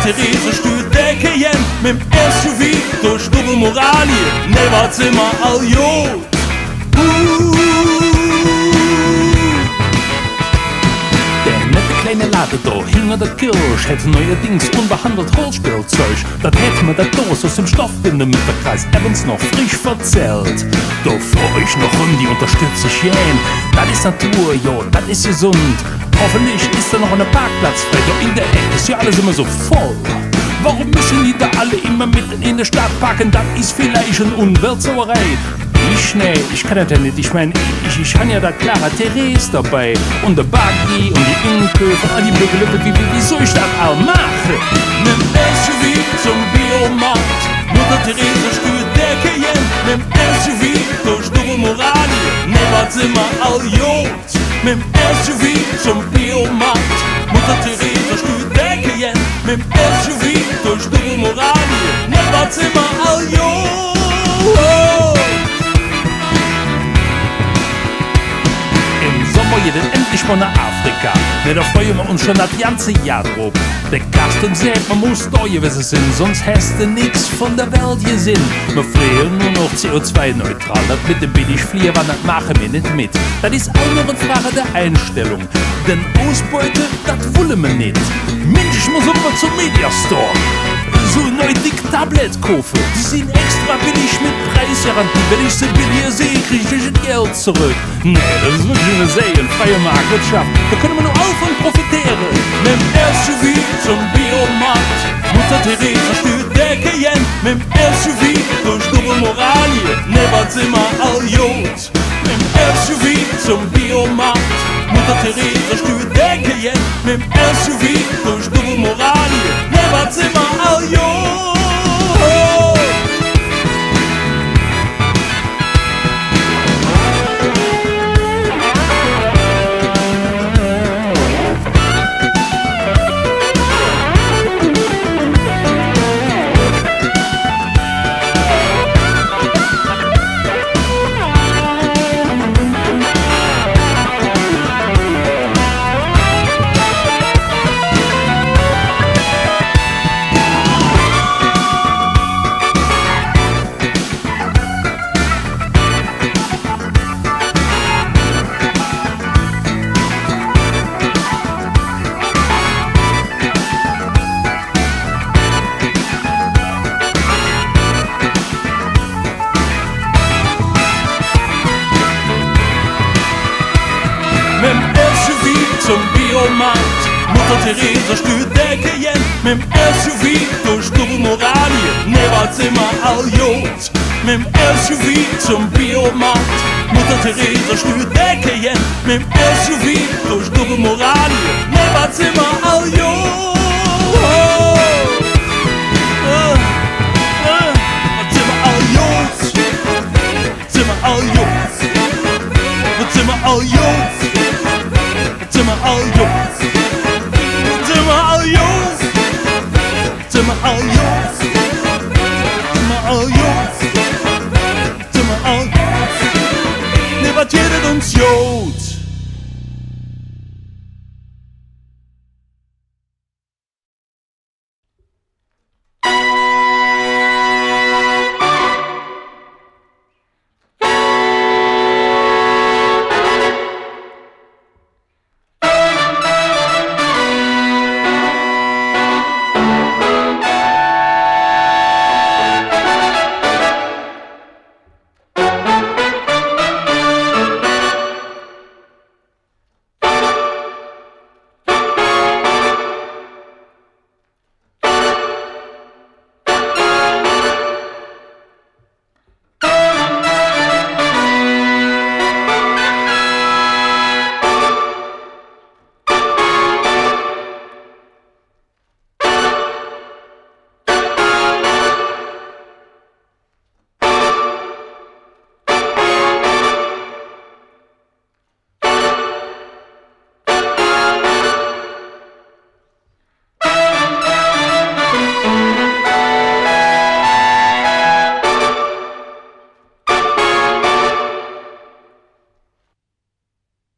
Therese stürt Decke jen, mit dem SUV durch Double Moralie, Neberzimmer all Jod. Der nette kleine Lade da hinter der Kirche hätte neuerdings unbehandelt Holzspielzeug. Das hätte mir der Dose aus dem Stoffbinde mit der Kreis Evans noch frisch verzählt. Da vor euch noch die unterstütze ich jen. Das ist Natur, jo, das ist gesund. Hoffentlich ist da noch ein Parkplatz frei, doch in der Ecke ist ja alles immer so voll. Warum müssen die da alle immer mitten in der Stadt parken? Das ist vielleicht eine Umweltsauerei. Ich kann das ja nicht. Ich meine, ich habe ja da klare Therese dabei. Und der Buggy und die Inköfe und all die Blöcke. Wie soll ich das auch machen? Mit dem SUV zum Biomaat. Mutter Therese stürt Decke jen. Mit dem SUV durch Double Moralie. Neberzimmer all Jod. Mit dem SUV zum Biomaat. Mutter Therese stürt Decke jen. Mit dem SUV durch Double Moralie. Neberzimmer all Jod. Geht endlich mal nach Afrika. Ne, da freuen wir uns schon das ganze Jahr drauf. Der Carsten sagt, man muss da gewesen sein, sonst hast du nix von der Welt gesehen. Wir fliegen nur noch CO2-neutral. Das mit dem Billigfliegen, das machen wir nicht mit. Das ist auch nur eine Frage der Einstellung. Denn Ausbeute, das wollen wir nicht. Mensch, ich muss aber zum Mediastore. So ein neues Dick-Tablet kaufen. Die sind extra billig mit Preisgarantie. Wenn ich sie billiger sehe, kriege ich das Geld zurück. Nee, das ist wirklich eine sehr freie Marktwirtschaft. Da können wir nur auf und profitieren. Mit dem SUV zum Biomaat. Mutter Therese stürt Decke jen. Mit dem SUV durch Double Moralie. Neberzimmer all Jod. Mit dem SUV zum Biomaat. Mutter Therese stürt Decke jen. Mit dem SUV durch Double Moralie. Neberzimmer all Jod. Therese stürt Decke jen. Mit dem SUV durch Double Moralie. Neberzimmer all Jod. Mit dem SUV zum Biomaat. Mutter Therese stürt Decke jen. Mit dem SUV durch Double Moralie. Neberzimmer all Jod. Zimmer all Jod. Zimmer all Jod. Zimmer all Jod. Zimmer all Jod. Zimmer all Jod. Zimmer all Jod. Zimmer all Jod. Zimmer all Jod. Debattiert uns Jod.